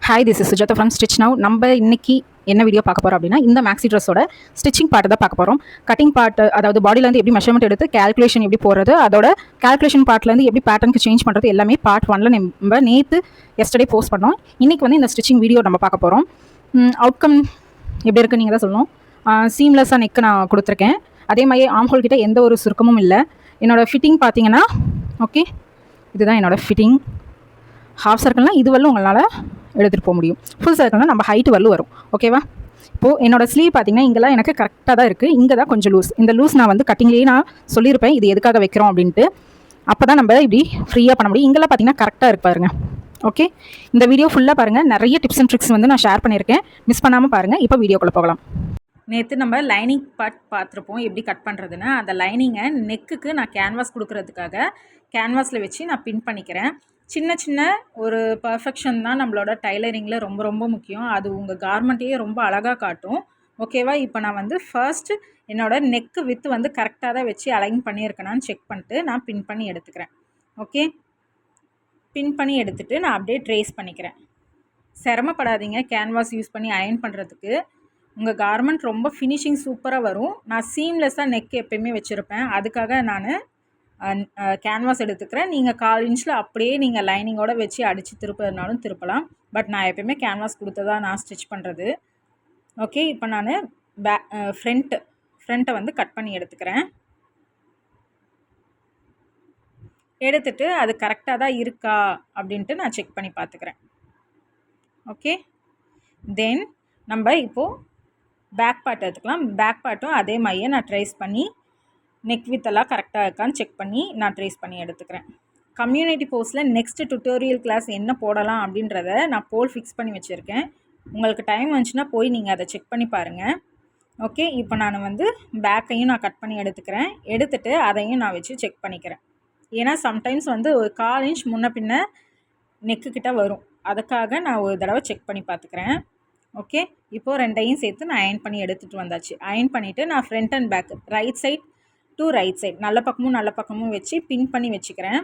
Hi, this is Sujatha from stitch now. நம்ம இன்னைக்கு என்ன வீடியோ பார்க்க போகிறோம் அப்படின்னா, இந்த மேக்ஸி ட்ரெஸ்ஸோட ஸ்டிச்சிங் பார்ட் தான் பார்க்க போகிறோம். கட்டிங் பார்ட், அதாவது பாடியிலேருந்து எப்படி மெஷர்மெண்ட் எடுத்து கேல்குலேஷன் எப்படி போகிறது, அதோட கேல்குலேஷன் பார்ட்லேருந்து எப்படி பேட்டர்னுக்கு சேஞ்ச் பண்ணுறது எல்லாமே பார்ட் 1ல் நம்ம நேற்று எஸ்டர்டே போஸ்ட் பண்ணோம். இன்றைக்கி வந்து இந்த ஸ்டிச்சிங் வீடியோ நம்ம பார்க்க போகிறோம். அவுட்கம் எப்படி இருக்குது நீங்கள் தான் சொல்லணும். சீம்லெஸ்ஸாக நெக்கு நான் கொடுத்துருக்கேன். அதே மாதிரி ஆம்ஹோல் கிட்ட எந்த ஒரு சுருக்கமும் இல்லை. என்னோடய ஃபிட்டிங் பார்த்தீங்கன்னா, ஓகே, இதுதான் என்னோடய ஃபிட்டிங். ஹாஃப் சர்க்கிள்னால் இது வரலும் உங்களால் எடுத்துகிட்டு போக முடியும். ஃபுல் சர்க்கிள்னால் நம்ம ஹைட்டு வரலும் வரும். ஓகேவா? இப்போது என்னோடய ஸ்லீவ் பார்த்தீங்கன்னா இங்கெல்லாம் எனக்கு கரெக்டாக தான் இருக்குது. இங்கே தான் கொஞ்சம் லூஸ். இந்த லூஸ் நான் வந்து கட்டிங்லேயே நான் சொல்லியிருப்பேன் இது எதுக்காக வைக்கிறோம் அப்படின்ட்டு. அப்போ தான் நம்ம இப்படி ஃப்ரீயாக பண்ண முடியும். இங்கெல்லாம் பார்த்தீங்கன்னா கரெக்டாக இருக்கு பாருங்கள். ஓகே, இந்த வீடியோ ஃபுல்லாக பாருங்கள். நிறைய டிப்ஸ் அண்ட் ட்ரிக்ஸ் வந்து நான் ஷேர் பண்ணியிருக்கேன். மிஸ் பண்ணாமல் பாருங்கள். இப்போ வீடியோக்குள்ளே போகலாம். நேற்று நம்ம லைனிங் பார்ட் பார்த்துருப்போம் எப்படி கட் பண்ணுறதுன்னு. அந்த லைனிங்கை நெக்குக்கு நான் கேன்வாஸ் கொடுக்கறதுக்காக கேன்வாஸில் வச்சு நான் பின் பண்ணிக்கிறேன். சின்ன சின்ன ஒரு பர்ஃபெக்ஷன் தான் நம்மளோட டைலரிங்கில் ரொம்ப ரொம்ப முக்கியம். அது உங்கள் கார்மெண்ட்டையே ரொம்ப அழகாக காட்டும். ஓகேவா? இப்போ நான் வந்து ஃபர்ஸ்ட் என்னோடய நெக்கு வித்து வந்து கரெக்டாக தான் வச்சு அலைன் பண்ணியிருக்கேனான்னு செக் பண்ணிட்டு நான் பின் பண்ணி எடுத்துக்கிறேன். ஓகே, பின் பண்ணி எடுத்துகிட்டு நான் அப்படியே ட்ரேஸ் பண்ணிக்கிறேன். சிரமப்படாதீங்க கேன்வாஸ் யூஸ் பண்ணி அயன் பண்ணுறதுக்கு. உங்கள் கார்மெண்ட் ரொம்ப ஃபினிஷிங் சூப்பராக வரும். நான் சீம்லெஸ்ஸாக நெக் எப்போயுமே வச்சுருப்பேன். அதுக்காக நான் கேன்வாஸ் எடுத்துக்கிறேன். நீங்கள் 1/4 இன்ச்சில் அப்படியே நீங்கள் லைனிங்கோடு வச்சு அடித்து திருப்பினாலும் திருப்பலாம். பட் நான் எப்போயுமே கேன்வாஸ் கொடுத்து தான் நான் ஸ்டிச் பண்ணுறது. ஓகே, இப்போ நான் ஃப்ரண்ட்டை வந்து கட் பண்ணி எடுத்துக்கிறேன். எடுத்துகிட்டு அது கரெக்டாக தான் இருக்கா அப்படின்ட்டு நான் செக் பண்ணி பார்த்துக்கிறேன். ஓகே, தென் நம்ம இப்போது பேக் பார்ட் எடுத்துக்கலாம். பேக் பார்ட்டும் அதே மாதிரியே நான் ட்ரேஸ் பண்ணி நெக் வித்தெல்லாம் கரெக்டாக இருக்கான்னு செக் பண்ணி நான் ட்ரேஸ் பண்ணி எடுத்துக்கிறேன். கம்யூனிட்டி போஸ்ட்டில் நெக்ஸ்ட் டுட்டோரியல் கிளாஸ் என்ன போடலாம் அப்படின்றத நான் போல் ஃபிக்ஸ் பண்ணி வச்சுருக்கேன். உங்களுக்கு டைம் வந்துச்சுன்னா போய் நீங்கள் அதை செக் பண்ணி பாருங்கள். ஓகே, இப்போ நான் வந்து பேக்கையும் நான் கட் பண்ணி எடுத்துக்கிறேன். எடுத்துகிட்டு அதையும் நான் வச்சு செக் பண்ணிக்கிறேன். ஏன்னா சம்டைம்ஸ் வந்து ஒரு 1/4 இன்ச் முன்ன பின்ன நெக்குக்கிட்ட வரும். அதுக்காக நான் ஒரு தடவை செக் பண்ணி பார்த்துக்கிறேன். ஓகே, இப்போது ரெண்டையும் சேர்த்து நான் அயன் பண்ணி எடுத்துகிட்டு வந்தாச்சு. அயன் பண்ணிவிட்டு நான் front and back right side to right side நல்ல பக்கமும் வச்சு பின் பண்ணி வச்சுக்கிறேன்.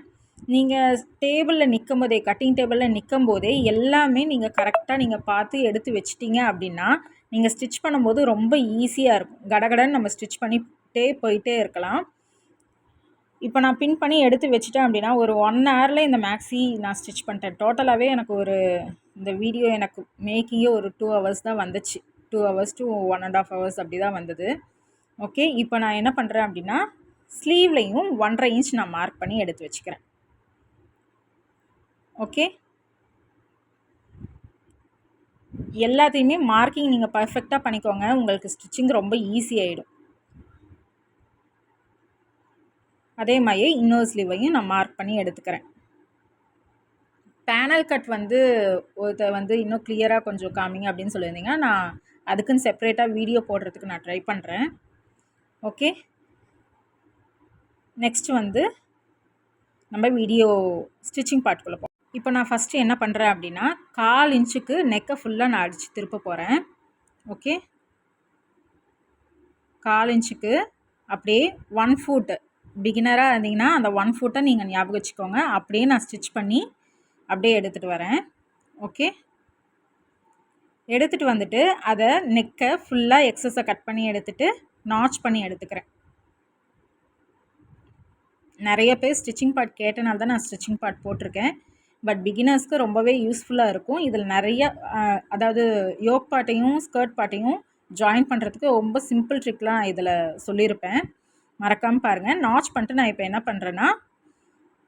நீங்கள் டேபிளில் நிற்கும் போதே, கட்டிங் டேபிளில் நிற்கும் போதே எல்லாமே நீங்கள் கரெக்டாக நீங்கள் பார்த்து எடுத்து வச்சிட்டிங்க அப்படின்னா நீங்கள் ஸ்டிச் பண்ணும்போது ரொம்ப ஈஸியாக இருக்கும். கடகடன்னு நம்ம ஸ்டிச் பண்ணிட்டே போயிட்டே இருக்கலாம். இப்போ நான் பின் பண்ணி எடுத்து வச்சுட்டேன் அப்படின்னா ஒரு 1 ஹவரில் இந்த மேக்ஸி நான் ஸ்டிச் பண்ணிட்டேன். டோட்டலாகவே எனக்கு இந்த வீடியோ எனக்கு மேக்கிங்கே ஒரு 2 ஹவர்ஸ் தான் வந்துச்சு. 2 ஹவர்ஸ் டு 1.5 ஹவர்ஸ் அப்படி தான் வந்தது. ஓகே, இப்போ நான் என்ன பண்ணுறேன் அப்படின்னா ஸ்லீவ்லையும் 1.5 இன்ச் நான் மார்க் பண்ணி எடுத்து வச்சுக்கிறேன். ஓகே, எல்லாத்தையுமே மார்க்கிங் நீங்கள் பர்ஃபெக்டாக பண்ணிக்கோங்க. உங்களுக்கு ஸ்டிச்சிங் ரொம்ப ஈஸி ஆகிடும். அதே மாதிரி இன்னொரு ஸ்லீவையும் நான் மார்க் பண்ணி எடுத்துக்கிறேன். பேனல் கட் வந்து ஒருத்தர் வந்து இன்னும் கிளியராக கொஞ்சம் காமிங்க அப்படின்னு சொல்லியிருந்தீங்க. நான் அதுக்குன்னு செப்பரேட்டாக வீடியோ போடுறதுக்கு நான் ட்ரை பண்ணுறேன். ஓகே, நெக்ஸ்ட் வந்து நம்ம வீடியோ ஸ்டிச்சிங் பார்ட்டுக்குள்ளே போகிறோம். இப்போ நான் ஃபஸ்ட்டு என்ன பண்ணுறேன் அப்படின்னா 1/4 இன்ச்சுக்கு நெக்கை ஃபுல்லாக நான் அடித்து திருப்ப போகிறேன். ஓகே, 1/4 இன்ச்சுக்கு அப்படியே 1 ஃபுட் பிகினராக இருந்தீங்கன்னா அந்த 1 ஃபுட்டை நீங்கள் ஞாபகம் வச்சுக்கோங்க. அப்படியே நான் ஸ்டிச் பண்ணி அப்படியே எடுத்துகிட்டு வரேன். ஓகே, எடுத்துகிட்டு வந்துட்டு அதை நெக்கை ஃபுல்லாக எக்ஸஸை கட் பண்ணி எடுத்துகிட்டு நாச் பண்ணி எடுத்துக்கிறேன். நிறைய பேர் ஸ்டிச்சிங் பார்ட் கேட்டனால தான் நான் ஸ்டிச்சிங் பார்ட் போட்டிருக்கேன். பட் பிகினர்ஸ்க்கு ரொம்பவே யூஸ்ஃபுல்லாக இருக்கும். இதில் நிறைய அதாவது யோக் பார்ட்டையும் ஸ்கர்ட் பார்ட்டையும் ஜாயின் பண்ணுறதுக்கு ரொம்ப சிம்பிள் ட்ரிக்லாம் இதில் சொல்லியிருப்பேன். மறக்காமல் பாருங்கள். நாச் பண்ணிட்டு நான் இப்போ என்ன பண்ணுறேன்னா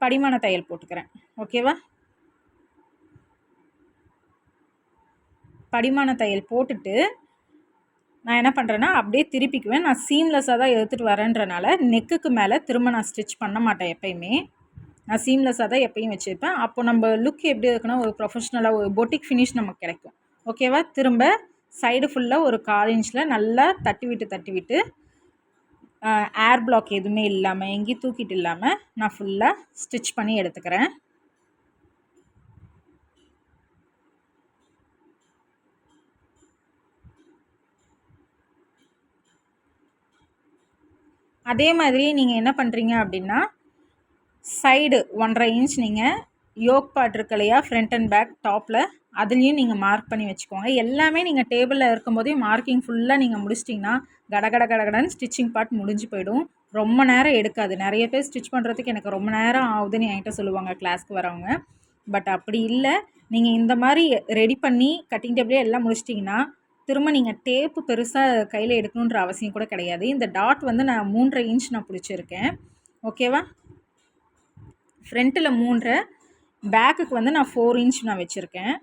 படிமான தையல் போட்டுக்கிறேன். ஓகேவா? படிமான தையல் போட்டுட்டு நான் என்ன பண்ணுறேன்னா அப்படியே திருப்பிக்குவேன். நான் சீம்லெஸ்ஸாக தான் எடுத்துகிட்டு வரேன்றனால நெக்குக்கு மேலே திரும்ப நான் ஸ்டிச் பண்ண மாட்டேன். எப்போயுமே நான் சீம்லெஸ்ஸாக தான் எப்பயும் வச்சுருப்பேன். அப்போ நம்ம லுக் எப்படி இருக்குன்னா ஒரு ப்ரொஃபஷ்னலாக ஒரு பொட்டிக் ஃபினிஷ் நமக்கு கிடைக்கும். ஓகேவா? திரும்ப சைடு ஃபுல்லாக ஒரு 1/4 இன்ச்சில் நல்லா தட்டி விட்டு ஏர் பிளாக் எதுவுமே இல்லாமல் எங்கேயும் தூக்கிட்டு இல்லாமல் நான் ஃபுல்லாக ஸ்டிச் பண்ணி எடுத்துக்கிறேன். அதே மாதிரி நீங்கள் என்ன பண்ணுறீங்க அப்படின்னா சைடு 1.5 இன்ச் நீங்கள் யோக் பார்ட் இருக்கு இல்லையா, ஃப்ரண்ட் அண்ட் பேக் டாப்பில் அதுலேயும் நீங்கள் மார்க் பண்ணி வச்சுக்கோங்க. எல்லாமே நீங்கள் டேபிளில் இருக்கும்போதே மார்க்கிங் ஃபுல்லாக நீங்கள் முடிச்சிட்டிங்கன்னா கடகடன்னு ஸ்டிச்சிங் பார்ட் முடிஞ்சு போயிடும். ரொம்ப நேரம் எடுக்காது. நிறைய பேர் ஸ்டிச் பண்ணுறதுக்கு எனக்கு ரொம்ப நேரம் ஆகுதுன்னு என்கிட்ட சொல்லுவாங்க கிளாஸ்க்கு வரவங்க. பட் அப்படி இல்லை. நீங்கள் இந்த மாதிரி ரெடி பண்ணி கட்டிங் டேபிளே எல்லாம் முடிச்சிட்டிங்கன்னா திரும்ப நீங்கள் டேப்பு பெருசாக கையில் எடுக்கணுன்ற அவசியம் கூட கிடையாது. இந்த டாட் வந்து நான் 3.5 இன்ச் நான் பிடிச்சிருக்கேன். ஓகேவா? ஃப்ரண்ட்டில் 3, பேக்குக்கு வந்து நான் 4 இன்ச் நான் வச்சுருக்கேன்.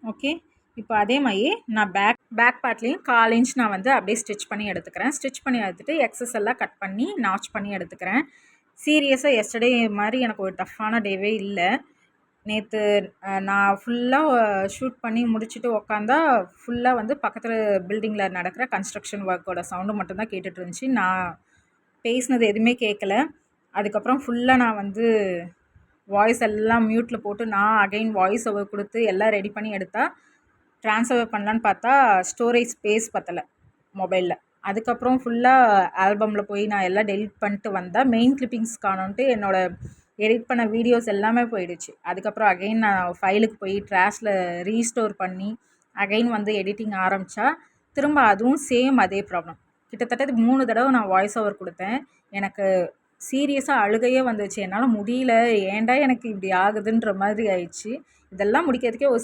ஓகே, இப்போ அதே மாதிரி நான் பேக் பார்ட்லேயும் 1/4 இன்ச் நான் வந்து அப்படியே ஸ்டிச் பண்ணி எடுத்துக்கிறேன். ஸ்டிச் பண்ணி எடுத்துகிட்டு எக்ஸஸ் எல்லாம் கட் பண்ணி நாச் பண்ணி எடுத்துக்கிறேன். சீரியஸாக எஸ்டர்டே மாதிரி எனக்கு ஒரு டஃப்பான டேவே இல்லை. நேற்று நான் ஃபுல்லாக ஷூட் பண்ணி முடிச்சுட்டு உக்காந்தா ஃபுல்லாக வந்து பக்கத்தில் பில்டிங்கில் நடக்கிற கன்ஸ்ட்ரக்ஷன் ஒர்க்கோட சவுண்டு மட்டும்தான் கேட்டுட்டு இருந்துச்சு. நான் பேசினது எதுவுமே கேட்கல. அதுக்கப்புறம் ஃபுல்லாக நான் வந்து வாய்ஸ் எல்லாம் மியூட்டில் போட்டு நான் அகைன் வாய்ஸ் ஓவர் கொடுத்து எல்லாம் ரெடி பண்ணி எடுத்தால் ட்ரான்ஸ்ஃபர் பண்ணலான்னு பார்த்தா ஸ்டோரேஜ் ஸ்பேஸ் பத்தலை மொபைலில். அதுக்கப்புறம் ஃபுல்லாக ஆல்பமில் போய் நான் எல்லாம் டெலிட் பண்ணிட்டு வந்தால் மெயின் கிளிப்பிங்ஸ் காணோன்ட்டு என்னோடய எடிட் பண்ண வீடியோஸ் எல்லாமே போயிடுச்சு. அதுக்கப்புறம் அகைன் நான் ஃபைலுக்கு போய் ட்ராஷில் ரீஸ்டோர் பண்ணி அகைன் வந்து எடிட்டிங் ஆரம்பித்தா திரும்ப அதுவும் சேம் அதே ப்ராப்ளம். கிட்டத்தட்ட 3 தடவை நான் வாய்ஸ் ஓவர் கொடுத்தேன். எனக்கு சீரியஸாக அழுகையே வந்துச்சு. என்னால் முடியல, ஏன்டா எனக்கு இப்படி ஆகுதுன்ற மாதிரி ஆயிடுச்சு. இதெல்லாம் முடிக்கிறதுக்கே ஒரு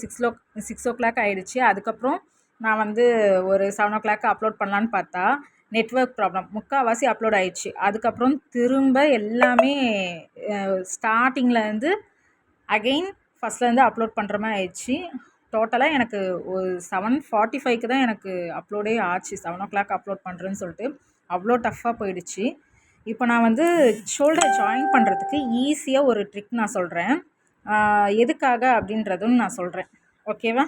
6 o'clock ஆகிடுச்சு. அதுக்கப்புறம் நான் வந்து ஒரு 7 o'clock அப்லோட் பண்ணலான்னு பார்த்தா நெட்வொர்க் ப்ராப்ளம், முக்கால்வாசி அப்லோட் ஆகிடுச்சு. அதுக்கப்புறம் திரும்ப எல்லாமே ஸ்டார்டிங்லேருந்து அகெயின் ஃபஸ்ட்லேருந்து அப்லோட் பண்ணுற மாதிரி ஆயிடுச்சு. டோட்டலாக எனக்கு ஒரு 7:45க்கு தான் எனக்கு அப்லோடே ஆச்சு. 7 o'clock அப்லோட் பண்ணுறேன்னு சொல்லிட்டு அவ்வளோ டஃப்பாக போயிடுச்சு. இப்போ நான் வந்து ஷோல்டர் ஜாயின் பண்ணுறதுக்கு ஈஸியாக ஒரு ட்ரிக் நான் சொல்கிறேன். எதுக்காக அப்படின்றதும் நான் சொல்கிறேன். ஓகேவா?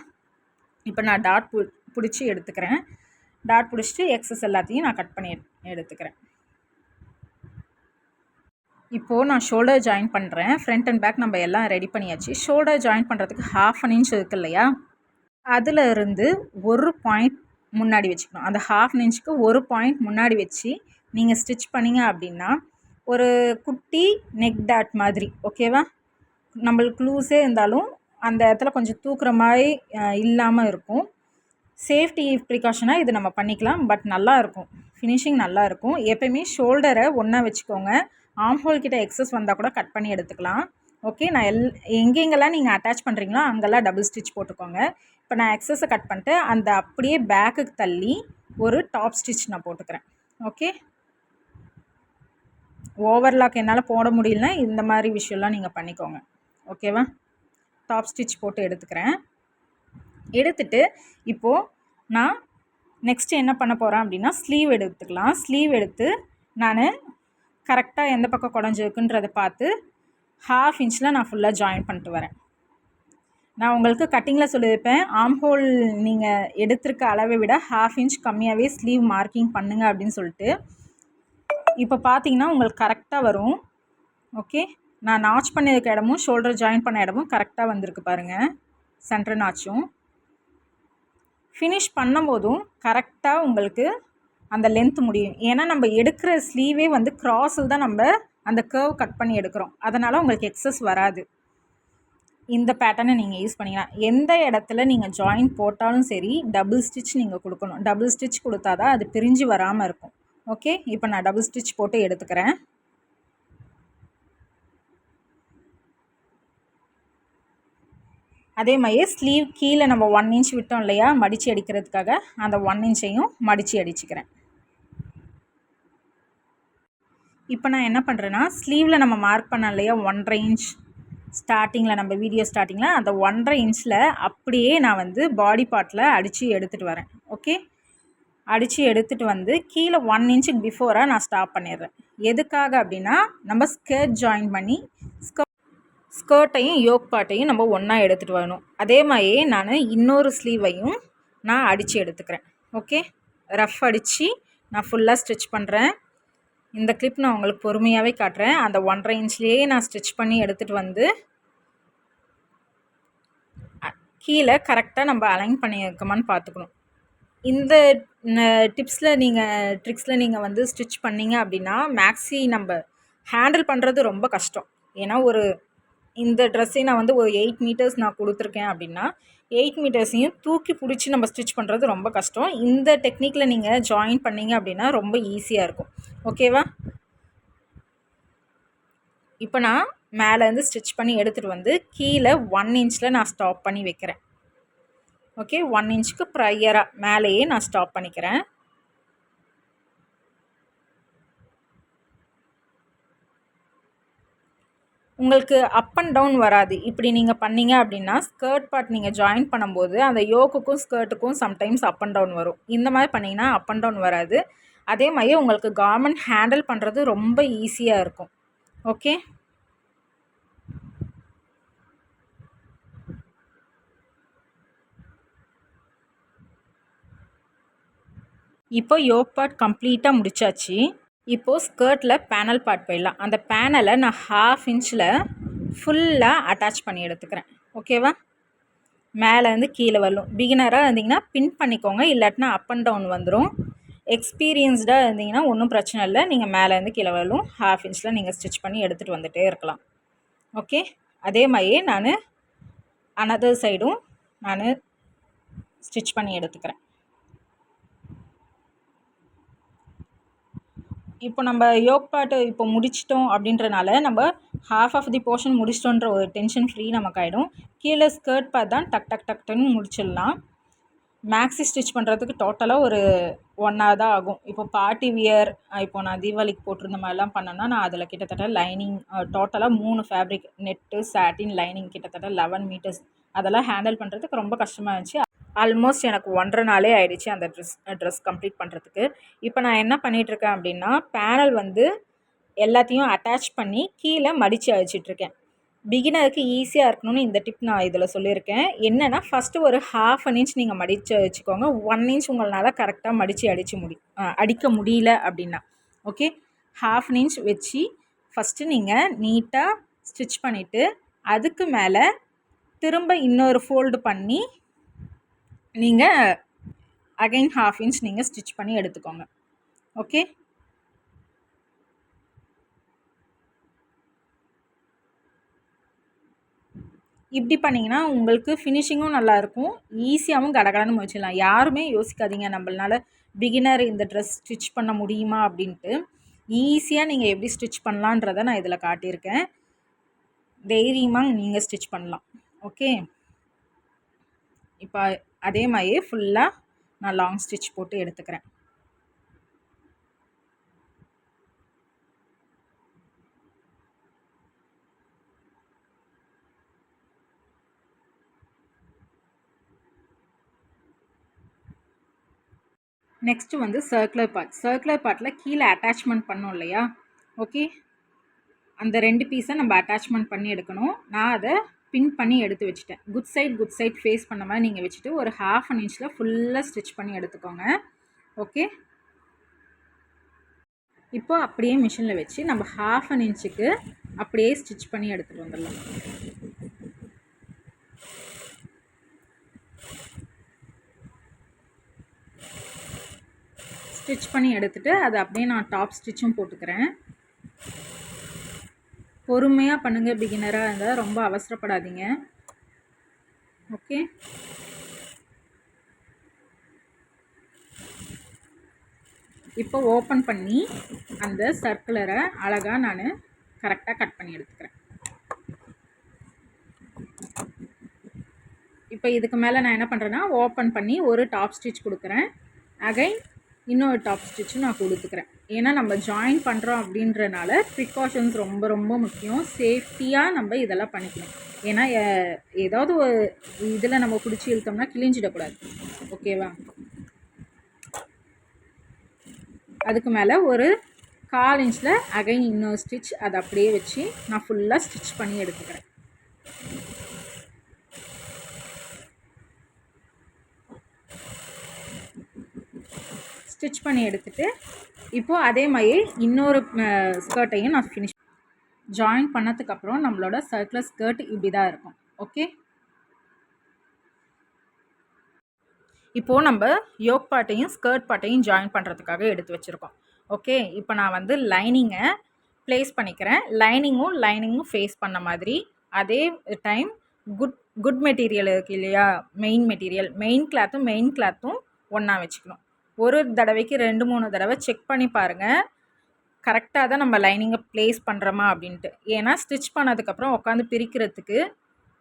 இப்போ நான் டாட் பிடிச்சி எடுத்துக்கிறேன். டாட் பிடிச்சிட்டு எக்ஸஸ் எல்லாத்தையும் நான் கட் பண்ணி எடுத்துக்கிறேன். இப்போது நான் ஷோல்டர் ஜாயின் பண்ணுறேன். ஃப்ரண்ட் அண்ட் பேக் நம்ம எல்லாம் ரெடி பண்ணியாச்சு. ஷோல்டர் ஜாயின் பண்ணுறதுக்கு 1/2 inch இருக்குது இல்லையா, அதில் இருந்து ஒரு பாயிண்ட் முன்னாடி வச்சுக்கணும். அந்த 1/2 inchக்கு ஒரு பாயிண்ட் முன்னாடி வச்சு நீங்கள் ஸ்டிச் பண்ணிங்க அப்படின்னா ஒரு குட்டி நெக் டாட் மாதிரி. ஓகேவா? நம்மளுக்கு லூஸே இருந்தாலும் அந்த இடத்துல கொஞ்சம் தூக்குற மாதிரி இல்லாமல் இருக்கும். சேஃப்டி ப்ரிகாஷனாக இது நம்ம பண்ணிக்கலாம். பட் நல்லாயிருக்கும், ஃபினிஷிங் நல்லாயிருக்கும். எப்போயுமே ஷோல்டரை ஒன்றா வச்சுக்கோங்க. ஆம்ஹோல் கிட்ட எக்ஸஸ் வந்தால் கூட கட் பண்ணி எடுத்துக்கலாம். ஓகே, நான் எங்கெங்கெல்லாம் நீங்கள் அட்டாச் பண்ணுறீங்களோ அங்கெல்லாம் டபுள் ஸ்டிச் போட்டுக்கோங்க. இப்போ நான் எக்ஸஸை கட் பண்ணிட்டு அந்த அப்படியே பேக்குக்கு தள்ளி ஒரு டாப் ஸ்டிச் நான் போட்டுக்கிறேன். ஓகே, ஓவர்லாக் என்னால் போட முடியலனா இந்த மாதிரி விஷயம்லாம் நீங்கள் பண்ணிக்கோங்க. ஓகேவா? டாப் ஸ்டிச் போட்டு எடுத்துக்கிறேன். எடுத்துட்டு இப்போது நான் நெக்ஸ்ட்டு என்ன பண்ண போகிறேன் அப்படின்னா ஸ்லீவ் எடுத்துக்கலாம். ஸ்லீவ் எடுத்து நான் கரெக்டாக எந்த பக்கம் குடஞ்சிருக்குன்றதை பார்த்து 1/2 inchல நான் ஃபுல்லாக ஜாயின் பண்ணிட்டு வரேன். நான் உங்களுக்கு கட்டிங்கில் சொல்லியிருப்பேன், ஆம்ஹோல் நீங்கள் எடுத்திருக்க அளவை விட 1/2 inch கம்மியாகவே ஸ்லீவ் மார்க்கிங் பண்ணுங்க அப்படின்னு சொல்லிட்டு. இப்போ பார்த்தீங்கன்னா உங்களுக்கு கரெக்டாக வரும். ஓகே, நான் நாச் பண்ணியிருக்க இடமும் ஷோல்டர் ஜாயின் பண்ண இடமும் கரெக்டாக வந்திருக்கு பாருங்கள். சென்டர் நாச்சும் ஃபினிஷ் பண்ணும்போதும் கரெக்டாக உங்களுக்கு அந்த லென்த் முடியும். ஏன்னா நம்ம எடுக்கிற ஸ்லீவே வந்து க்ராஸில் தான் நம்ம அந்த கர்வ் கட் பண்ணி எடுக்கிறோம். அதனால் உங்களுக்கு எக்ஸஸ் வராது. இந்த பேட்டர்னை நீங்கள் யூஸ் பண்ணிக்கலாம். எந்த இடத்துல நீங்கள் ஜாயின் போட்டாலும் சரி டபுள் ஸ்டிச் நீங்கள் கொடுக்கணும். டபுள் ஸ்டிச் கொடுத்தா தான் அது பிரிஞ்சு வராமல் இருக்கும். ஓகே, இப்போ நான் டபுள் ஸ்டிச் போட்டு எடுத்துக்கிறேன். அதே மாதிரியே ஸ்லீவ் கீழே நம்ம 1 inch விட்டோம் இல்லையா மடித்து அடிக்கிறதுக்காக, அந்த 1 inchையும் மடித்து அடிச்சுக்கிறேன். இப்போ நான் என்ன பண்ணுறேன்னா ஸ்லீவில் நம்ம மார்க் பண்ணோம் இல்லையா 1.5 inch ஸ்டார்டிங்கில், நம்ம வீடியோ ஸ்டார்டிங்கில் அந்த 1.5 inchல அப்படியே நான் வந்து பாடி பார்ட்டில் அடித்து எடுத்துகிட்டு வரேன். ஓகே, அடித்து எடுத்துகிட்டு வந்து கீழே 1 inch பிஃபோராக நான் ஸ்டாப் பண்ணிடுறேன். எதுக்காக அப்படின்னா நம்ம ஸ்கர்ட் ஜாயின் பண்ணி ஸ்கர்ட்டையும் யோக் பார்ட்டையும் நம்ம ஒன்றா எடுத்துகிட்டு வரணும். அதே மாதிரியே நான் இன்னொரு ஸ்லீவையும் நான் அடித்து எடுத்துக்கிறேன். ஓகே, ரஃப் அடித்து நான் ஃபுல்லாக ஸ்டிச் பண்ணுறேன். இந்த கிளிப் நான் உங்களுக்கு பொறுமையாகவே காட்டுறேன். அந்த 1.5 inchலேயே நான் ஸ்டிச் பண்ணி எடுத்துகிட்டு வந்து கீழே கரெக்டாக நம்ம அலைன் பண்ணியிருக்கோமான்னு பார்த்துக்கணும். இந்த ட்ரிக்ஸில் நீங்கள் வந்து ஸ்டிச் பண்ணிங்க அப்படின்னா மேக்ஸி நம்ம ஹேண்டில் பண்ணுறது ரொம்ப கஷ்டம். ஏன்னா இந்த ட்ரெஸ்ஸே நான் வந்து ஒரு 8 மீட்டர்ஸ் நான் கொடுத்துருக்கேன் அப்படின்னா 8 மீட்டர்ஸையும் தூக்கி பிடிச்சி நம்ம ஸ்டிச் பண்ணுறது ரொம்ப கஷ்டம். இந்த டெக்னிக்கில் நீங்கள் ஜாயின் பண்ணிங்க அப்படின்னா ரொம்ப ஈஸியாக இருக்கும். ஓகேவா? இப்போ நான் மேலேருந்து ஸ்டிச் பண்ணி எடுத்துகிட்டு வந்து கீழே 1 இன்ச்சில் நான் ஸ்டாப் பண்ணி வைக்கிறேன். ஓகே, 1 இன்ச்சுக்கு ப்ரையராக மேலேயே நான் ஸ்டாப் பண்ணிக்கிறேன். உங்களுக்கு அப் அண்ட் டவுன் வராது. இப்படி நீங்கள் பண்ணீங்க அப்படின்னா ஸ்கர்ட் பார்ட் நீங்கள் ஜாயின் பண்ணும்போது அந்த யோக்குக்கும் ஸ்கர்ட்டுக்கும் சம்டைம்ஸ் அப் அண்ட் டவுன் வரும். இந்த மாதிரி பண்ணிங்கன்னா அப் அண்ட் டவுன் வராது. அதே மாதிரி உங்களுக்கு கார்மெண்ட் ஹேண்டில் பண்ணுறது ரொம்ப ஈஸியாக இருக்கும். ஓகே, இப்போ யோக் பார்ட் கம்ப்ளீட்டாக முடிச்சாச்சு. இப்போது ஸ்கர்ட்டில் பேனல் பார்ட் போயிடலாம். அந்த பேனலை நான் 1/2 இன்ச்சில் ஃபுல்லாக அட்டாச் பண்ணி எடுத்துக்கிறேன். ஓகேவா? மேலேருந்து கீழே வரலும். பிகினராக இருந்தீங்கன்னா பின் பண்ணிக்கோங்க, இல்லாட்டினா அப் அண்ட் டவுன் வந்துடும். எக்ஸ்பீரியன்ஸ்டாக இருந்தீங்கன்னா ஒன்றும் பிரச்சனை இல்லை, நீங்கள் மேலேருந்து கீழே வரலும் 1/2 இன்ச்சில் நீங்கள் ஸ்டிச் பண்ணி எடுத்துகிட்டு வந்துகிட்டே இருக்கலாம். ஓகே, அதே மாதிரியே நான் அனதர் சைடும் நான் ஸ்டிச் பண்ணி எடுத்துக்கிறேன். இப்போ நம்ம யோக் பார்ட்டு இப்போ முடிச்சிட்டோம் அப்படின்றனால நம்ம ஹாஃப் ஆஃப் தி போர்ஷன் முடிச்சிட்டோன்ற ஒரு டென்ஷன் ஃப்ரீ நமக்கு ஆகிடும். கீழே ஸ்கர்ட் பார்ட் தான் டக் டக் டக்குன்னு முடிச்சிடலாம். மேக்ஸி ஸ்டிச் பண்ணுறதுக்கு டோட்டலாக ஒரு 1 hour தான் ஆகும். இப்போ பார்ட்டி வியர், இப்போ நான் தீபாவளிக்கு போட்டிருந்த மாதிரிலாம் பண்ணேன்னா நான் அதில் கிட்டத்தட்ட லைனிங் டோட்டலாக 3 ஃபேப்ரிக், நெட்டு, சாட்டின், லைனிங் கிட்டத்தட்ட 11 மீட்டர்ஸ் அதெல்லாம் ஹேண்டில் பண்ணுறதுக்கு ரொம்ப கஷ்டமாக இருந்துச்சு. ஆல்மோஸ்ட் எனக்கு 1.5 நாளே ஆகிடுச்சு அந்த ட்ரெஸ் கம்ப்ளீட் பண்ணுறதுக்கு. இப்போ நான் என்ன பண்ணிகிட்ருக்கேன் அப்படின்னா பேனல் வந்து எல்லாத்தையும் அட்டாச் பண்ணி கீழே மடித்து அழிச்சிட்ருக்கேன். பிகினருக்கு ஈஸியாக இருக்கணும்னு இந்த டிப் நான் இதில் சொல்லியிருக்கேன். என்னென்னா ஃபஸ்ட்டு ஒரு 1/2 இன்ச் நீங்கள் மடித்து வச்சுக்கோங்க. 1 இன்ச் உங்களால் கரெக்டாக மடித்து அடிக்க முடியல அப்படின்னா ஓகே, 1/2 இன்ச் வச்சு ஃபஸ்ட்டு நீங்கள் நீட்டாக ஸ்டிச் பண்ணிவிட்டு அதுக்கு மேலே திரும்ப இன்னொரு ஃபோல்டு பண்ணி நீங்கள் அகைன் 1/2 இன்ச் நீங்கள் ஸ்டிச் பண்ணி எடுத்துக்கோங்க. ஓகே, இப்படி பண்ணிங்கன்னா உங்களுக்கு ஃபினிஷிங்கும் நல்லாயிருக்கும், ஈஸியாகவும் கடகடன்னு முடிச்சிடலாம். யாருமே யோசிக்காதீங்க நம்மளால பிகினர் இந்த ட்ரெஸ் ஸ்டிச் பண்ண முடியுமா அப்படின்ட்டு. ஈஸியாக நீங்கள் எப்படி ஸ்டிச் பண்ணலான்றதை நான் இதில் காட்டியிருக்கேன். தைரியமாக நீங்கள் ஸ்டிச் பண்ணலாம். ஓகே, இப்போ அதே மாதிரியே ஃபுல்லாக நான் லாங் ஸ்டிச் போட்டு எடுத்துக்கிறேன். நெக்ஸ்ட்டு வந்து சர்க்குலர் பார்ட்டில் கீழே அட்டாச்மெண்ட் பண்ணோம் இல்லையா? ஓகே, அந்த 2 பீஸை நம்ம அட்டாச்மெண்ட் பண்ணி எடுக்கணும். நான் அதை பின் பண்ணி எடுத்து வச்சுட்டேன். குட் சைட் ஃபேஸ் பண்ண மாதிரி நீங்கள் வச்சுட்டு ஒரு 1/2 இன்ச்சில் ஃபுல்லாக ஸ்டிச் பண்ணி எடுத்துக்கோங்க. ஓகே, இப்போ அப்படியே மிஷினில் வச்சு நம்ம 1/2 இன்ச்சுக்கு அப்படியே ஸ்டிச் பண்ணி எடுத்துகிட்டு வந்துடலாம். ஸ்டிச் பண்ணி எடுத்துகிட்டு அதை அப்படியே நான் டாப் ஸ்டிச்சும் போட்டுக்கிறேன். பொறுமையாக பண்ணுங்கள், பிகினராக இருந்தால் ரொம்ப அவசரப்படாதீங்க. ஓகே, இப்போ ஓப்பன் பண்ணி அந்த சர்க்குலரை அழகாக நான் கரெக்டாக கட் பண்ணி எடுத்துக்கிறேன். இப்போ இதுக்கு மேலே நான் என்ன பண்ணுறேன்னா ஓப்பன் பண்ணி ஒரு டாப் ஸ்டிச் கொடுக்குறேன். அகைன் இன்னொரு டாப் ஸ்டிச்சும் நான் கொடுத்துக்கிறேன். ஏன்னா நம்ம ஜாயின் பண்ணுறோம் அப்படின்றனால ப்ரிகாஷன்ஸ் ரொம்ப ரொம்ப முக்கியம். சேஃப்டியாக நம்ம இதெல்லாம் பண்ணிக்கணும். ஏன்னா ஏதாவது ஒரு இதில் நம்ம பிடிச்சி இழுத்தோம்னா கிழிஞ்சிடக்கூடாது. ஓகேவா? அதுக்கு மேலே ஒரு 1/4 இன்ச்சில் அகைன் இன்னொரு ஸ்டிச் அதை அப்படியே வச்சு நான் ஃபுல்லாக ஸ்டிச் பண்ணி எடுத்துக்கிறேன். ஸ்டிச் பண்ணி எடுத்துகிட்டு இப்போது அதே மாதிரி இன்னொரு ஸ்கர்ட்டையும் நான் ஃபினிஷ் ஜாயின் பண்ணதுக்கப்புறம் நம்மளோட சர்க்குலர் ஸ்கர்ட் இப்படி தான் இருக்கும். ஓகே, இப்போது நம்ம யோக் பார்ட்டையும் ஸ்கர்ட் பார்ட்டையும் ஜாயின் பண்ணுறதுக்காக எடுத்து வச்சுருக்கோம். ஓகே, இப்போ நான் வந்து லைனிங்கை ப்ளேஸ் பண்ணிக்கிறேன். லைனிங்கும் ஃபேஸ் பண்ண மாதிரி. அதே டைம் குட் குட் மெட்டீரியல் இருக்குது இல்லையா, மெயின் கிளாத்தும் ஒன்றா வச்சுக்கணும். ஒரு தடவைக்கு 2-3 தடவை செக் பண்ணி பாருங்கள், கரெக்டாக தான் நம்ம லைனிங்கை ப்ளேஸ் பண்ணுறோமா அப்படின்ட்டு. ஏன்னா ஸ்டிச் பண்ணதுக்கப்புறம் உட்காந்து பிரிக்கிறதுக்கு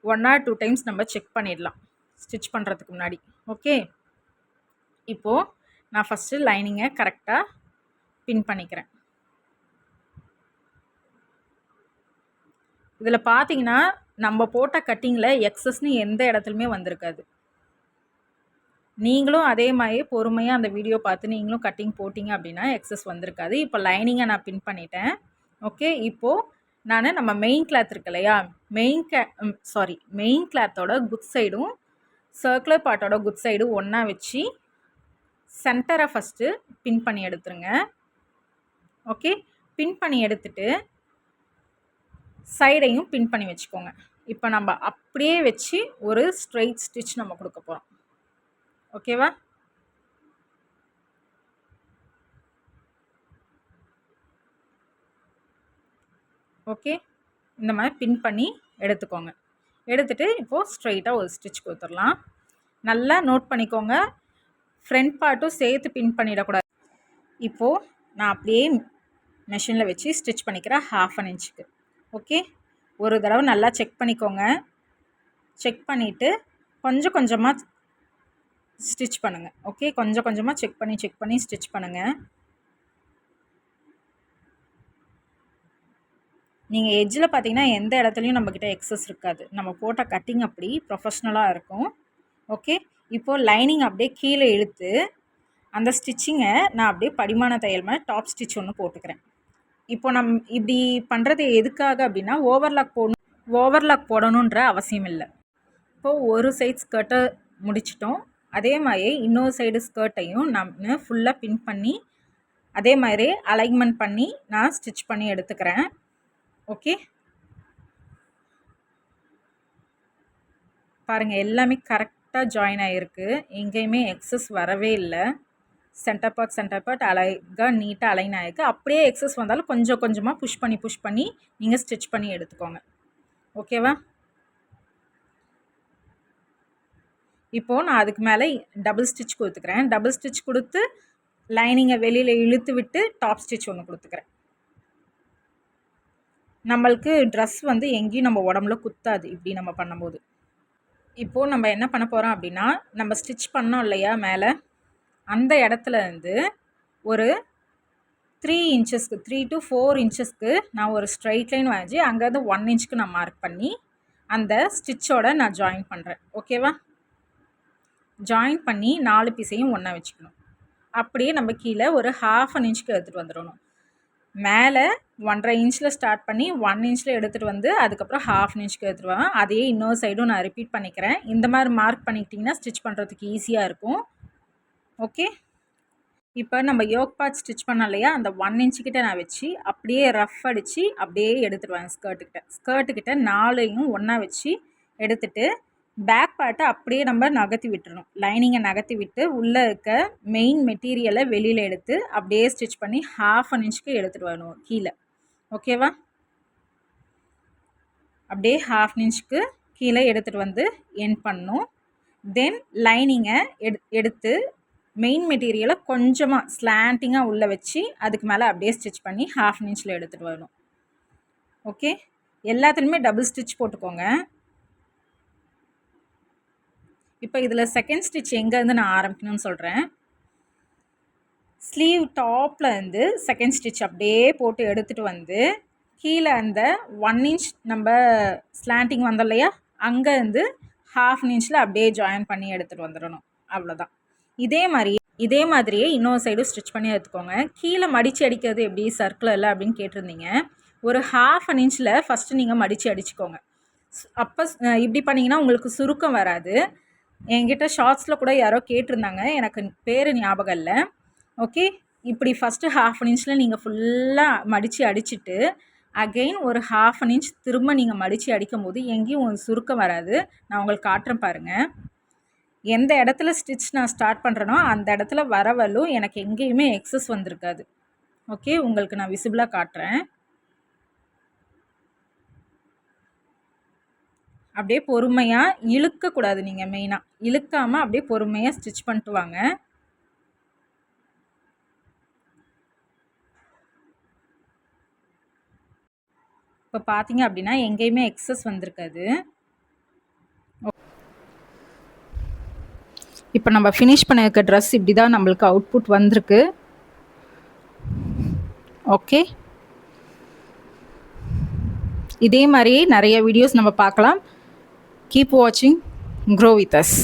1 or 2 டைம்ஸ் நம்ம செக் பண்ணிடலாம் ஸ்டிச் பண்ணுறதுக்கு முன்னாடி. ஓகே, இப்போது நான் ஃபஸ்ட்டு லைனிங்கை கரெக்டாக பின் பண்ணிக்கிறேன். இதில் பார்த்தீங்கன்னா நம்ம போட்ட கட்டிங்கில் எக்ஸஸ்னு எந்த இடத்துலையுமே வந்திருக்காது. நீங்களும் அதே மாதிரி பொறுமையாக அந்த வீடியோ பார்த்து நீங்களும் கட்டிங் போட்டிங்க அப்படின்னா எக்ஸஸ் வந்திருக்காது. இப்போ லைனிங்கை நான் பின் பண்ணிட்டேன். ஓகே, இப்போது நான் நம்ம மெயின் கிளாத் இருக்கு இல்லையா, மெயின் கிளாத்தோட குட் சைடும் சர்க்குலர் பார்ட்டோட குட் சைடும் ஒன்றா வச்சு சென்டரை ஃபஸ்ட்டு பின் பண்ணி எடுத்துருங்க. ஓகே, பின் பண்ணி எடுத்துட்டு சைடையும் பின் பண்ணி வச்சுக்கோங்க. இப்போ நம்ம அப்படியே வச்சு ஒரு ஸ்ட்ரெயிட் ஸ்டிச் நம்ம கொடுக்க போகிறோம். ஓகேவா? ஓகே, இந்த மாதிரி பின் பண்ணி எடுத்துக்கோங்க. எடுத்துகிட்டு இப்போது ஸ்ட்ரெயிட்டாக ஒரு ஸ்டிச் கொடுத்துடலாம். நல்லா நோட் பண்ணிக்கோங்க, ஃப்ரண்ட் பார்ட்டும் சேர்த்து பின் பண்ணிடக்கூடாது. இப்போது நான் அப்படியே மெஷினில் வச்சு ஸ்டிச் பண்ணிக்கிறேன் 1/2 இன்ச்சுக்கு. ஓகே, ஒரு தடவை நல்லா செக் பண்ணிக்கோங்க. செக் பண்ணிவிட்டு கொஞ்சம் கொஞ்சமாக ஸ்டிச் பண்ணுங்கள். ஓகே, கொஞ்சம் கொஞ்சமாக செக் பண்ணி ஸ்டிச் பண்ணுங்கள். நீங்கள் எட்ஜில் பார்த்தீங்கன்னா எந்த இடத்துலையும் நம்மக்கிட்ட எக்ஸஸ் இருக்காது. நம்ம போட்ட கட்டிங் அப்படி ப்ரொஃபஷ்னலாக இருக்கும். ஓகே, இப்போது லைனிங் அப்படியே கீழே இழுத்து அந்த ஸ்டிச்சிங்கை நான் அப்படியே படிமான தையல் மாதிரி டாப் ஸ்டிச் ஒன்று போட்டுக்கிறேன். இப்போ இப்படி பண்ணுறது எதுக்காக அப்படின்னா ஓவர்லாக் போடணுன்ற அவசியம் இல்லை. இப்போது ஒரு சைட் ஸ்கர்ட்டை முடிச்சிட்டோம், அதே மாதிரி இன்னொரு சைடு ஸ்கர்ட்டையும் நான் ஃபுல்லாக பின் பண்ணி அதே மாதிரி அலைன்மெண்ட் பண்ணி நான் ஸ்டிச் பண்ணி எடுத்துக்கிறேன். ஓகே, பாருங்கள் எல்லாமே கரெக்டாக ஜாயின் ஆகிருக்கு, எங்கேயுமே எக்ஸஸ் வரவே இல்லை. சென்டர் பார்ட் அழகாக நீட்டாக அலைன் ஆகிருக்கு. அப்படியே எக்ஸஸ் வந்தாலும் கொஞ்சம் கொஞ்சமாக புஷ் பண்ணி நீங்கள் ஸ்டிச் பண்ணி எடுத்துக்கோங்க. ஓகேவா? இப்போது நான் அதுக்கு மேலே டபுள் ஸ்டிச் கொடுத்துக்கிறேன். டபுள் ஸ்டிச் கொடுத்து லைனிங்கை வெளியில் இழுத்து விட்டு டாப் ஸ்டிச் ஒன்று கொடுத்துக்கிறேன். நம்மளுக்கு ட்ரெஸ் வந்து எங்கேயும் நம்ம உடம்புல குத்தாது இப்படி நம்ம பண்ணும்போது. இப்போது நம்ம என்ன பண்ண போகிறோம் அப்படின்னா, நம்ம ஸ்டிச் பண்ணோம் இல்லையா மேலே, அந்த இடத்துல இருந்து ஒரு 3 to 4 இன்ச்சஸ்க்கு நான் ஒரு ஸ்ட்ரைட் லைன் வரைஞ்சி அங்கேருந்து 1 இன்ச்சுக்கு நான் மார்க் பண்ணி அந்த ஸ்டிச்சோட நான் ஜாயின் பண்ணுறேன். ஓகேவா? ஜாயின் பண்ணி 4 பீஸையும் ஒன்றா வச்சுக்கணும். அப்படியே நம்ம கீழே ஒரு 1/2 இன்ச்சுக்கு எடுத்துகிட்டு வந்துடணும். மேலே 1.5 இன்ச்சில் ஸ்டார்ட் பண்ணி 1 இன்ச்சில் எடுத்துகிட்டு வந்து அதுக்கப்புறம் 1/2 இன்ச்சுக்கு எடுத்துகிட்டு வாங்க. அதையே இன்னொரு சைடும் நான் ரிப்பீட் பண்ணிக்கிறேன். இந்த மாதிரி மார்க் பண்ணிக்கிட்டிங்கன்னா ஸ்டிச் பண்ணுறதுக்கு ஈஸியாக இருக்கும். ஓகே, இப்போ நம்ம யோக் பார்ட் ஸ்டிச் பண்ணோம் இல்லையா, அந்த 1 இன்ச்சுக்கிட்ட நான் வச்சு அப்படியே ரஃப் அடித்து அப்படியே எடுத்துடுவேன். ஸ்கர்ட்டுக்கிட்ட 4ஐயும் ஒன்றா வச்சு எடுத்துகிட்டு பேக் பார்ட்டை அப்படியே நம்ம நகர்த்தி விட்டுறணும். லைனிங்கை நகர்த்தி விட்டு உள்ளே இருக்க மெயின் மெட்டீரியலை வெளியில் எடுத்து அப்படியே ஸ்டிச் பண்ணி 1/2 இன்ச்சுக்கு எடுத்துகிட்டு வரணும் கீழே. ஓகேவா? அப்படியே 1/2 இன்ச்சுக்கு கீழே எடுத்துகிட்டு வந்து எண்ட் பண்ணணும். தென் லைனிங்கை எடுத்து மெயின் மெட்டீரியலை கொஞ்சமாக ஸ்லாண்டிங்காக உள்ளே வச்சு அதுக்கு மேலே அப்படியே ஸ்டிச் பண்ணி 1/2 இன்ச்சில் எடுத்துகிட்டு வரணும். ஓகே, எல்லாத்துலேயுமே டபுள் ஸ்டிச் போட்டுக்கோங்க. இப்போ இதில் செகண்ட் ஸ்டிச் எங்கேருந்து நான் ஆரம்பிக்கணும்னு சொல்கிறேன். ஸ்லீவ் டாப்பில் இருந்து செகண்ட் ஸ்டிச் அப்படியே போட்டு எடுத்துகிட்டு வந்து கீழே அந்த 1 இன்ச் நம்ம ஸ்லாண்டிங் வந்தோம் இல்லையா, அங்கேருந்து 1/2 இன்ச்சில் அப்படியே ஜாயின் பண்ணி எடுத்துகிட்டு வந்துடணும். அவ்வளோதான். இதே மாதிரியே இன்னொரு சைடும் ஸ்டிச் பண்ணி எடுத்துக்கோங்க. கீழே மடித்து அடிக்கிறது எப்படி சர்க்குலரில் அப்படின்னு கேட்டிருந்தீங்க. ஒரு 1/2 இன்ச்சில் ஃபஸ்ட்டு நீங்கள் மடித்து அடிச்சுக்கோங்க. அப்போ இப்படி பண்ணிங்கன்னா உங்களுக்கு சுருக்கம் வராது. என்கிட்ட ஷார்ட்ஸில் கூட யாரோ கேட்டிருந்தாங்க, எனக்கு பேர் ஞாபகம் இல்லை. ஓகே, இப்படி ஃபஸ்ட்டு 1/2 இன்ச்சில் நீங்கள் ஃபுல்லாக மடித்து அடிச்சுட்டு அகெயின் ஒரு 1/2 இன்ச் திரும்ப நீங்கள் மடித்து அடிக்கும் போது எங்கேயும் உங்களுக்கு சுருக்கம் வராது. நான் உங்களுக்கு காட்டுறேன் பாருங்கள். எந்த இடத்துல ஸ்டிச் நான் ஸ்டார்ட் பண்ணுறேனோ அந்த இடத்துல வரவலும் எனக்கு எங்கேயுமே எக்ஸஸ் வந்திருக்காது. ஓகே, உங்களுக்கு நான் விசிபிளாக காட்டுறேன். அப்படியே பொறுமையாக இழுக்கக்கூடாது. நீங்கள் மெயினாக இழுக்காமல் அப்படியே பொறுமையாக ஸ்டிச் பண்ணிட்டு வாங்க. இப்போ பார்த்தீங்க அப்படின்னா எங்கேயுமே எக்ஸஸ் வந்திருக்காது. இப்போ நம்ம ஃபினிஷ் பண்ண இருக்க ட்ரெஸ் இப்படி தான் நம்மளுக்கு அவுட்புட் வந்திருக்கு. ஓகே, இதே மாதிரி நிறைய வீடியோஸ் நம்ம பார்க்கலாம். கீப் வாட்சிங், க்ரோ வித் அஸ்.